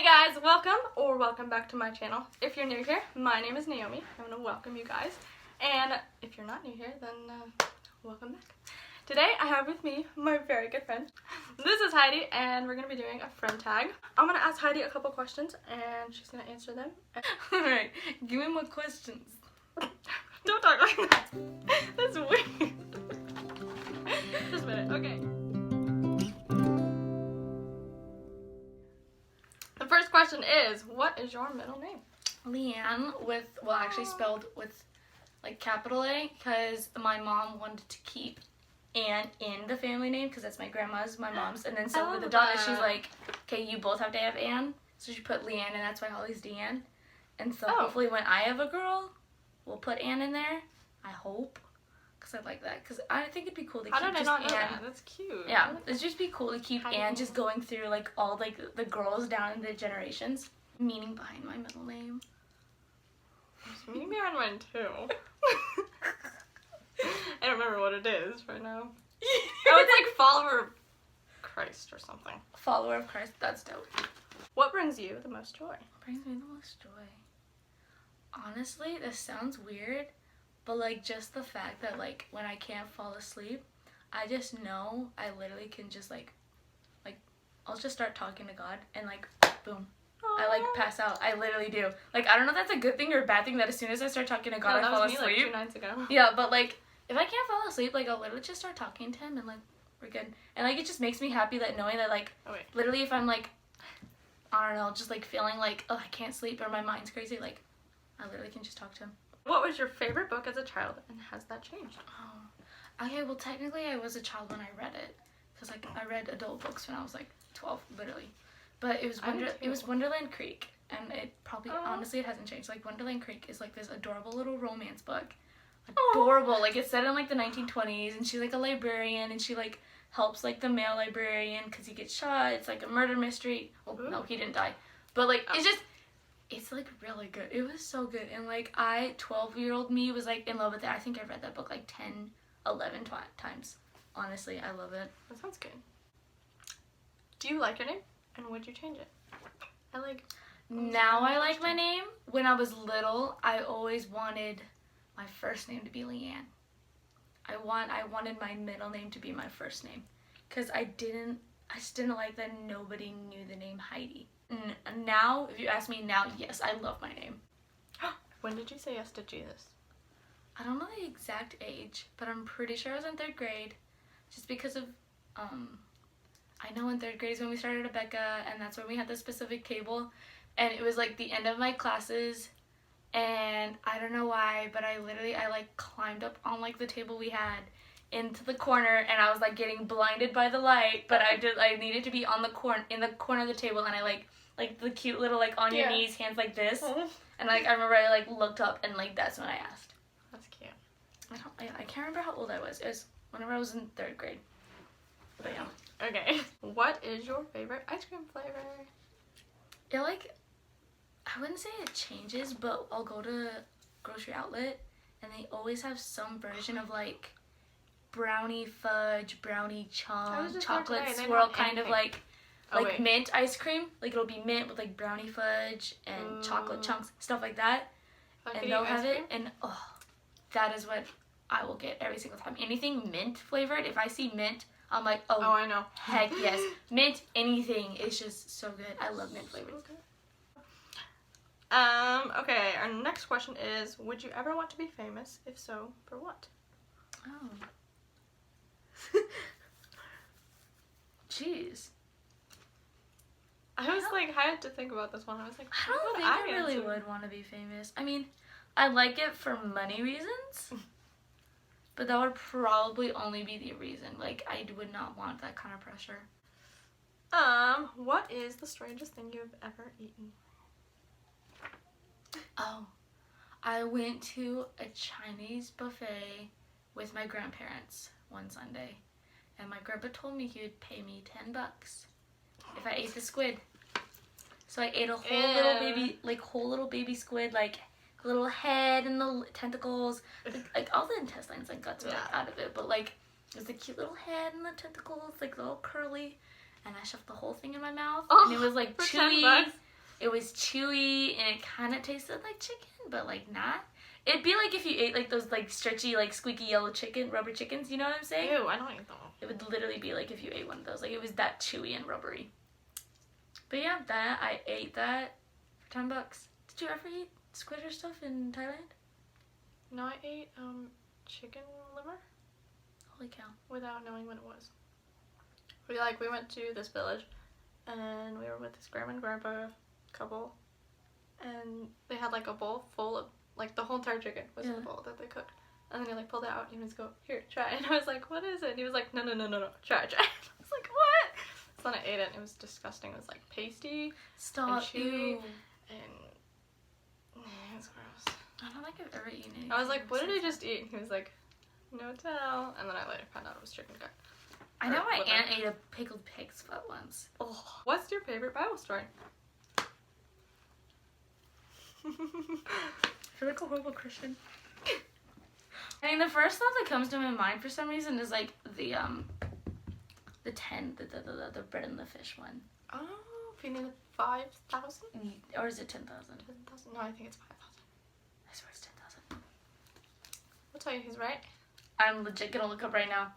Hey guys, welcome back to my channel. If you're new here, my name is Naomi. I'm going to welcome you guys. And if you're not new here, then welcome back. Today I have with me my very good friend. This is Heidi, and we're going to be doing a friend tag. I'm going to ask Heidi a couple questions, and she's going to answer them. Alright, give me more questions. Don't talk like that. That's weird. Just a minute, okay. The first question is, what is your middle name? Leanne with, well, actually spelled with like capital A, because my mom wanted to keep Ann in the family name because that's my grandma's, my mom's, and then so with the daughter she's like, okay, you both have to have Ann, so she put Leanne, and that's why Holly's Deanne. And so hopefully when I have a girl, we'll put Ann in there. I hope, because I like that, because I think it'd be cool to keep just Ann. How did I not know that? That's cute. Yeah, it'd just be cool to keep Ann just going through like all like the girls down in the generations. Meaning behind my middle name. There's meaning behind mine too. I don't remember what it is right now. Oh, it's like follower of Christ or something. Follower of Christ, that's dope. What brings you the most joy? What brings me the most joy? Honestly, this sounds weird, but like just the fact that like when I can't fall asleep, I just know I literally can just like I'll just start talking to God and like boom. Aww. I like pass out. I literally do. Like I don't know if that's a good thing or a bad thing that as soon as I start talking to God I fall asleep. That was me like 2 nights ago. Yeah, but like if I can't fall asleep, like I'll literally just start talking to him and like we're good. And like it just makes me happy that knowing that like literally if I'm like I don't know, just like feeling like oh I can't sleep or my mind's crazy, like I literally can just talk to him. What was your favorite book as a child and has that changed? Oh. Okay, well technically I was a child when I read it. Because like I read adult books when I was like 12, literally. But it was Wonderland Creek, and it probably honestly it hasn't changed. Like Wonderland Creek is like this adorable little romance book. Adorable. Like it's set in like the 1920s, and she's like a librarian, and she like helps like the male librarian because he gets shot. It's like a murder mystery. Well, no, he didn't die. But like it's like really good. It was so good, and like 12-year-old me was like in love with it. I think I read that book like 10, 11 times. Honestly, I love it. That sounds good. Do you like your name? And would you change it? Now I like my name. When I was little, I always wanted my first name to be Leanne. I wanted my middle name to be my first name. Because I just didn't like that nobody knew the name Heidi. Now, if you ask me now, yes, I love my name. When did you say yes to Jesus? I don't know the exact age, but I'm pretty sure I was in 3rd grade. Just because of, I know in 3rd grade is when we started at Becca, and that's when we had the specific table, and it was like the end of my classes, and I don't know why, but I like climbed up on like the table we had into the corner, and I was like getting blinded by the light, but I needed to be on the in the corner of the table, and I like the cute little like on your knees, hands like this, and like I remember I like looked up, and like that's when I asked. That's cute. I can't remember how old I was. It was whenever I was in 3rd grade. But yeah. Okay. What is your favorite ice cream flavor? Yeah, like, I wouldn't say it changes, but I'll go to grocery outlet and they always have some version of like brownie fudge, brownie chunk, chocolate swirl kind of like mint ice cream. Like it'll be mint with like brownie fudge and chocolate chunks, stuff like that. And they'll have it, and that is what I will get every single time. Anything mint flavored, if I see mint, I'm like, oh I know. Heck yes. Mint, anything. It's just so good. I love mint flavored. Okay, our next question is, would you ever want to be famous? If so, for what? Oh. Jeez. I was like, I had to think about this one. I was like, I don't think I really would want to be famous. I mean, I like it for money reasons. But that would probably only be the reason. Like, I would not want that kind of pressure. What is the strangest thing you've ever eaten? Oh, I went to a Chinese buffet with my grandparents one Sunday. And my grandpa told me he would pay me $10 if I ate the squid. So I ate a whole little baby squid, like little head and the tentacles, like all the intestines and guts are like out of it, but like it was a cute little head and the tentacles, like all curly, and I shoved the whole thing in my mouth, and it was like chewy. It was chewy and it kind of tasted like chicken, but like not. It'd be like if you ate like those like stretchy, like squeaky yellow chicken, rubber chickens, you know what I'm saying? Ew, I don't eat them. It would literally be like if you ate one of those. Like it was that chewy and rubbery. But yeah, I ate that for $10. Did you ever eat squid or stuff in Thailand? No, I ate chicken liver Holy cow. without knowing what it was. We went to this village and we were with this grandma and grandpa couple, and they had like a bowl full of like the whole entire chicken was in the bowl that they cooked. And then he like pulled it out and he was go, here, try it. And I was like, what is it? And he was like, no, try it. I was like, what? So then I ate it and it was disgusting. It was like pasty Stop. and chewy Ew. and it was gross. I don't think I've ever eaten anything. I was like, what did I just eat? And he was like, no tell. And then I later found out it was chicken gut. I know my aunt ate a pickled pig's foot once. Oh, what's your favorite Bible story? I feel like a horrible Christian. I mean, the first thought that comes to my mind for some reason is like the bread and the fish one. Oh, feeding the 5,000? Or is it 10,000? 10,000? No, I think it's 5,000. I swear it's 10,000. I'll tell you who's right. I'm legit gonna look up right now.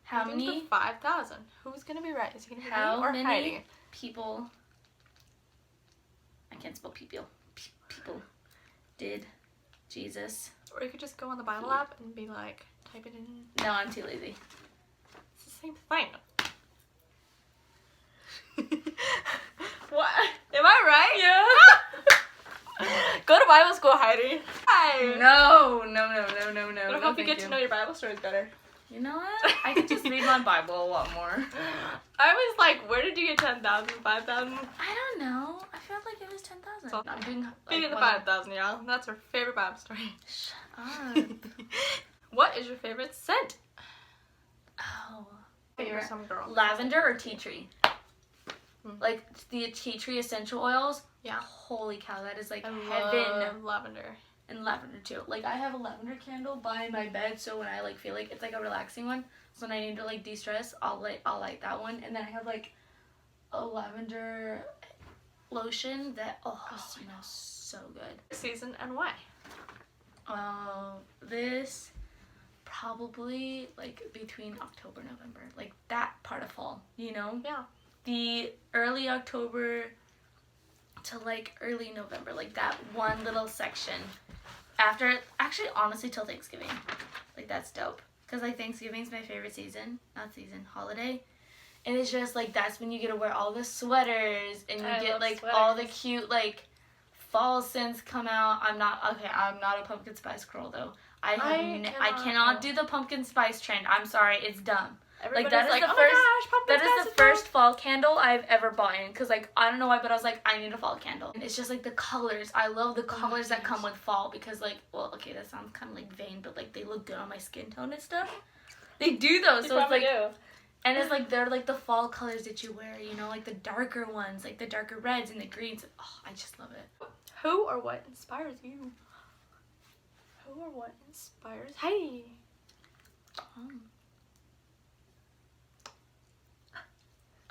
How many 5,000? Who's gonna be right? Is he gonna be How me or many Heidi? people? I can't spell people. People did Jesus? Or you could just go on the Bible app and be like, type it in. No, I'm too lazy. It's the same thing. What? Am I right? Yeah. Go to Bible school, Heidi. Hi. No. What if you get to know your Bible stories better? You know what? I could just read my Bible a lot more. I was like, where did you get 10,000, 5,000? I don't know. I felt like it was 10,000. So, I'm doing Feeding the 5,000, y'all. That's her favorite Bible story. Shut up. What is your favorite scent? Oh. Favorite some girl. Lavender or tea tree? Like the tea tree essential oils. Yeah. Holy cow, that is like I heaven. love lavender. And lavender too. Like I have a lavender candle by my bed, so when I like feel like it's like a relaxing one, so when I need to like de-stress, I'll light that one. And then I have like a lavender lotion that smells so good. Season and why? This probably like between October, November, like that part of fall, you know? Yeah. The early October to like early November, like that one little section. After, actually, honestly, till Thanksgiving. Like, that's dope. Because, like, Thanksgiving's my favorite season. Not season, holiday. And it's just, like, that's when you get to wear all the sweaters. And you get, like, sweaters. all the cute, like, fall scents come out. I'm not a pumpkin spice girl, though. I cannot do the pumpkin spice trend. I'm sorry, it's dumb. Everybody's that is like, the oh first, my gosh, pumpkin that is spice the first fall candle I've ever bought in. Because, like, I don't know why, but I was like, I need a fall candle. And it's just, like, the colors. I love the colors that come with fall. Because, like, well, okay, that sounds kind of, like, vain. But, like, they look good on my skin tone and stuff. They do, though. So it's, like, and it's, like, they're, like, the fall colors that you wear. You know, like, the darker ones. Like, the darker reds and the greens. Oh, I just love it. Who or what inspires you? Who or what inspires Heidi?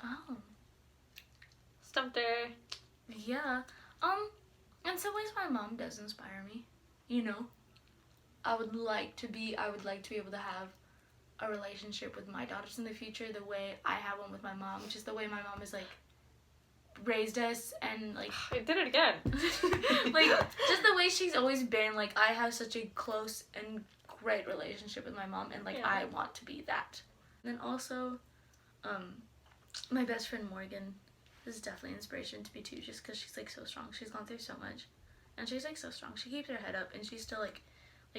Oh. Stumped her. Yeah. In some ways my mom does inspire me. You know? I would like to be able to have a relationship with my daughters in the future the way I have one with my mom, which is the way my mom is like raised us and like I did it again. like just the way she's always been. Like I have such a close and great relationship with my mom and like I want to be that. And then also my best friend Morgan is definitely an inspiration to me too, just because she's like so strong. She's gone through so much and she's like so strong. She keeps her head up and she still like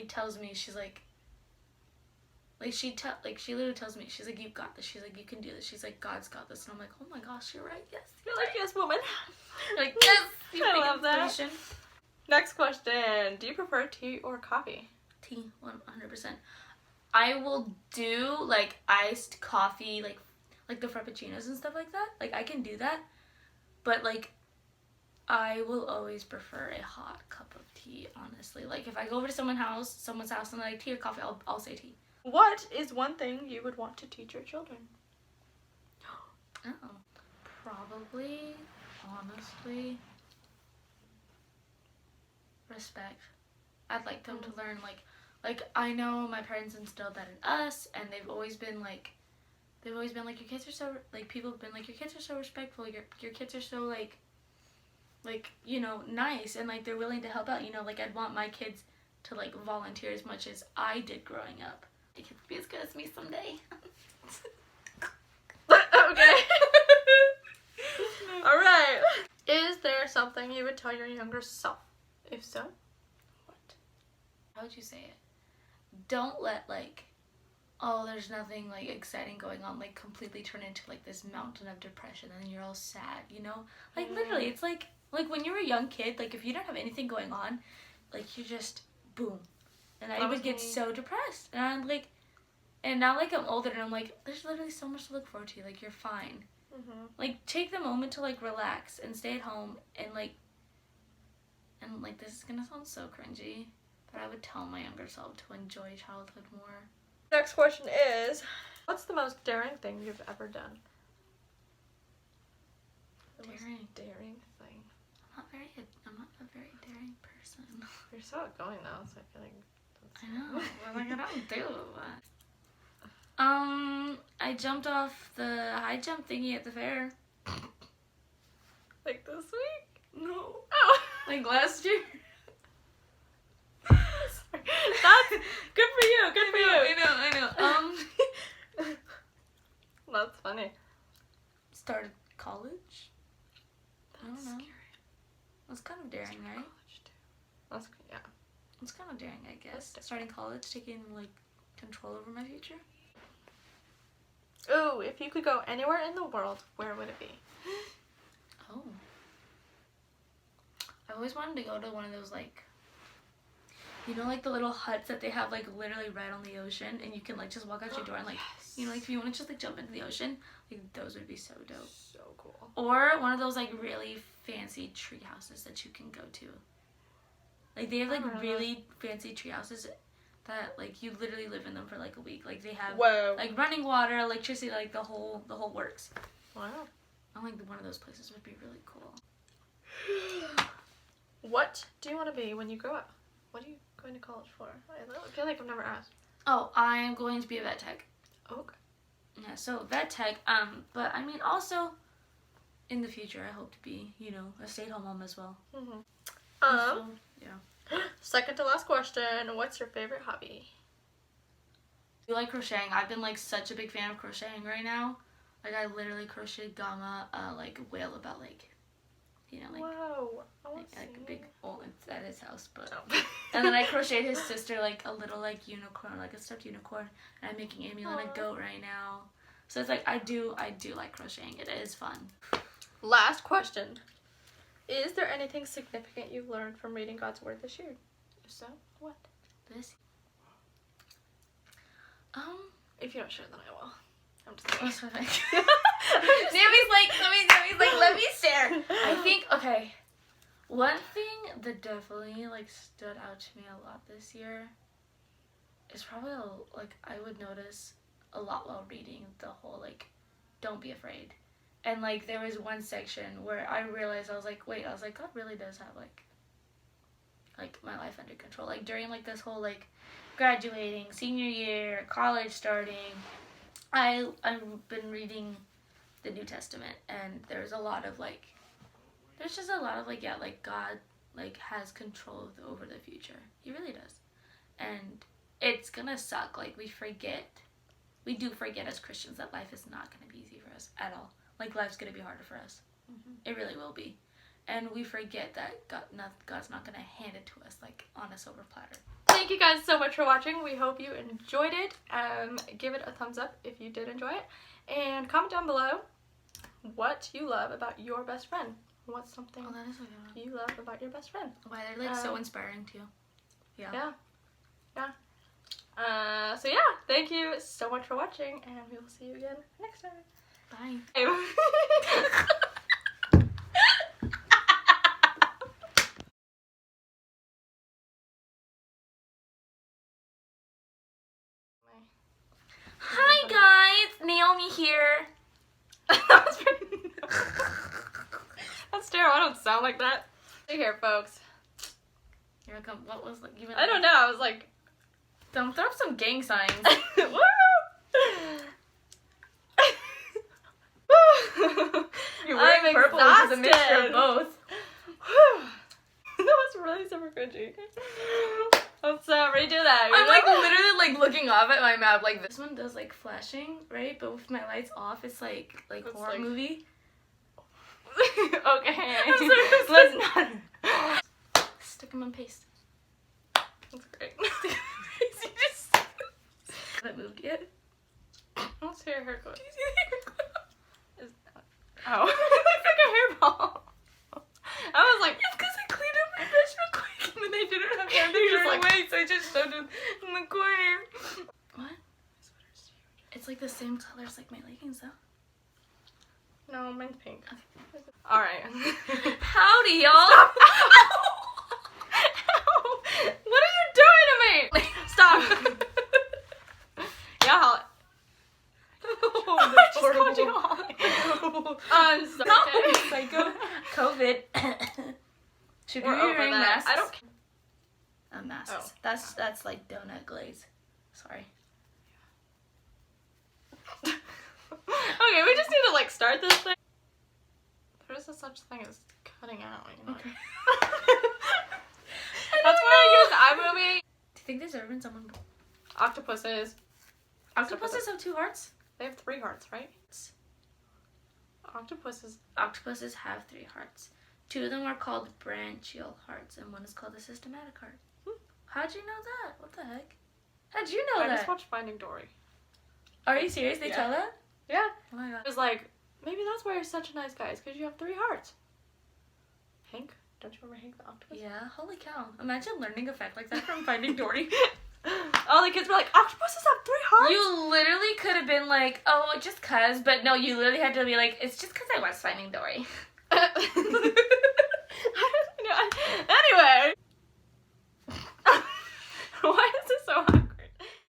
tells me, she's like she literally tells me, she's like, you've got this, she's like, you can do this, she's like, God's got this. And I'm like, oh my gosh, you're right. Yes, You're like, yes, woman. you're like, yes, you I big love that. inspiration. Next question. Do you prefer tea or coffee? Tea, 100%. I will do like iced coffee, like the frappuccinos and stuff like that. Like I can do that, but like I will always prefer a hot cup of tea, honestly. Like if I go over to someone's house and they're like, tea or coffee, I'll say tea. What is one thing you would want to teach your children? Oh, probably Honestly, respect. I'd like them to learn, like I know my parents instilled that in us, and they've always been like, your kids are so, like, people have been like, your kids are so respectful, your kids are so, like, you know, nice, and, like, they're willing to help out, you know, like, I'd want my kids to, like, volunteer as much as I did growing up. They could be as good as me someday. Okay. Alright. Is there something you would tell your younger self? If so, what? How would you say it? Don't let, like, oh, there's nothing, like, exciting going on, like, completely turn into, like, this mountain of depression, and then you're all sad, you know? Like, literally, it's like when you were a young kid, like, if you don't have anything going on, like, you just, boom. And I would get so depressed. And I'm like, and now, like, I'm older, and I'm like, there's literally so much to look forward to. Like, you're fine. Like, take the moment to, like, relax and stay at home, and, like, this is gonna sound so cringy, but I would tell my younger self to enjoy childhood more. Next question is, what's the most daring thing you've ever done? Daring thing. I'm not a very daring person. You're so outgoing now, so I feel like that's... I know. Well, like, I don't do that. I jumped off the high jump thingy at the fair. Like this week? No. Oh. Like last year. Sorry. That's good for you. Good for you. I know. That's funny. Started college. I don't know. Scary. That's kind of daring, right? That's, yeah. It's kind of daring, I guess. Starting college, taking, like, control over my future. Ooh, if you could go anywhere in the world, where would it be? Oh. I always wanted to go to one of those, like, you know, like the little huts that they have, like, literally right on the ocean, and you can, like, just walk out your door and, like, you know, like, if you want to just, like, jump into the ocean, like, those would be so dope. So cool. Or one of those, like, really fancy tree houses that you can go to. Like, they have, like, really fancy tree houses that, like, you literally live in them for, like, a week. Like, they have, like, running water, electricity, like, the whole works. Wow. I think one of those places would be really cool. What do you want to be when you grow up? What are you going to college for? I feel like I've never asked. Oh, I am going to be a vet tech. Okay. Yeah, so vet tech, but I mean, also, in the future, I hope to be, you know, a stay-at-home mom as well. Yeah. Second to last question, what's your favorite hobby? I like crocheting. I've been, like, such a big fan of crocheting right now. Like, I literally crocheted Gamma, like, a whale about, like, you know, like, whoa, like a big, well, it's at his house, but, and then I crocheted his sister, like, a little, like, unicorn, like a stuffed unicorn, and I'm making Emil and a goat right now. So it's, like, I do like crocheting. It is fun. Last question. Is there anything significant you've learned from reading God's Word this year? If so, what? This? If you're not sure, then I will. I'm just kidding. What's my thing? Naomi's like, let me stare. I think, okay, one thing that definitely, like, stood out to me a lot this year is probably, like, I would notice a lot while reading the whole, like, don't be afraid. And, like, there was one section where I realized, I was like, God really does have, like, my life under control. Like, during, like, this whole, like, graduating, senior year, college starting, I've been reading the New Testament, and there's a lot of, like, yeah, like, God, like, has control over the future. He really does. And it's gonna suck. Like, we do forget as Christians that life is not gonna be easy for us at all. Like, life's gonna be harder for us. It really will be. And we forget that God's not gonna hand it to us, like, on a silver platter. Thank you guys so much for watching. We hope you enjoyed it. Give it a thumbs up if you did enjoy it. And comment down below what you love about your best friend. What's something you love about your best friend? Why they're, like, so inspiring too. Yeah. So yeah, thank you so much for watching, and we will see you again next time. Bye. Hi guys, Naomi here. That was pretty... That's don't sound like that. Look here, folks. You're like, what was like? I don't know. I was like, don't throw up some gang signs. Woo! You're wearing purple, which is a mixture of both. That was really super cringy. Let's redo that. I'm like literally like looking off at my map. Like this one does like flashing, right? But with my lights off, it's like it's horror like... movie. Okay. I'm sorry. Let's not. Stick them in paste. That's great. You just haven't moved yet. Let's see your hair clip. Do you see the hair clip? Oh, it looks like a hairball. I was like, it's because I cleaned up my brush real quick and then I didn't have time to You're throw just it like- away, so I just shoved it in the corner. What? It's like the same color as like my leggings though. no, mine's pink. All right. Howdy, y'all. What are you doing to me? Stop. Yeah, Holly. Oh, Just called you Holly. I'm sorry. No, psycho. COVID. Should we We're be over wearing that. masks? I don't. Masks. Oh. That's like donut glaze. Sorry. Okay, we just need to like start this thing. There is a such thing as cutting out, you know. Okay. That's why I use iMovie. Do you think there's ever been someone? Octopuses. Octopuses have 2 hearts. They have 3 hearts, right? Octopuses. Octopuses have 3 hearts. 2 of them are called branchial hearts, and 1 is called a systematic heart. How'd you know that? What the heck? How'd you know I that? just watched Finding Dory. Are you serious? They Yeah. tell that? Yeah. Oh my god. It was like, maybe that's why you're such a nice guy, is because you have 3 hearts. Hank? Don't you remember Hank the octopus? Yeah, holy cow. Imagine learning a fact like that from Finding Dory. All the kids were like, octopuses have 3 hearts? You literally could have been like, oh, just cuz, but no, you literally had to be like, it's just cuz I was Finding Dory. I